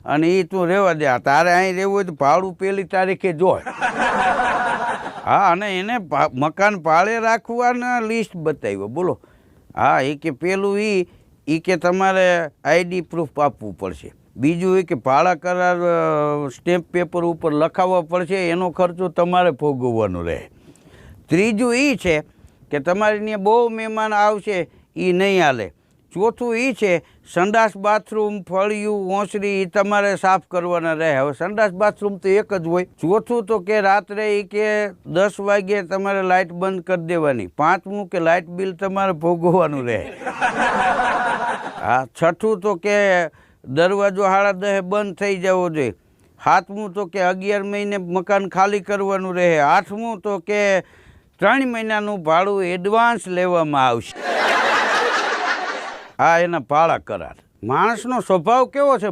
અને એ તું રહેવા દે. તારે અહીં રહેવું હોય તો ભાડું પહેલી તારીખે જોય. હા, અને એને મકાન ભાડે રાખવાના લિસ્ટ બતાવ્યો. બોલો. હા, એ કે પેલું એ કે તમારે આઈડી પ્રૂફ આપવું પડશે. બીજું એ કે ભાડા કરાર સ્ટેમ્પ પેપર ઉપર લખાવવા પડશે, એનો ખર્ચો તમારે ભોગવવાનો રહે. ત્રીજું એ છે કે તમારે ત્યાં બહુ મહેમાન આવશે, એ નહીં હાલે. ચોથું એ છે સંડાસ બાથરૂમ ફળિયું ઓસરી એ તમારે સાફ કરવાના રહે. હવે સંડાસ બાથરૂમ તો એક જ હોય. ચોથું તો કે રાત્રે એ કે 10 વાગ્યે તમારે લાઇટ બંધ કરી દેવાની. પાંચમું કે લાઇટ બિલ તમારે ભોગવવાનું રહે. હા, છઠ્ઠું તો કે દરવાજો 10:30 બંધ થઈ જવો જોઈએ. સાતમું તો કે 11 મહિને મકાન ખાલી કરવાનું રહે. આઠમું તો કે 3 મહિનાનું ભાડું એડવાન્સ લેવામાં આવશે. આ એના ભાડા કરાર. માણસનો સ્વભાવ કેવો છે?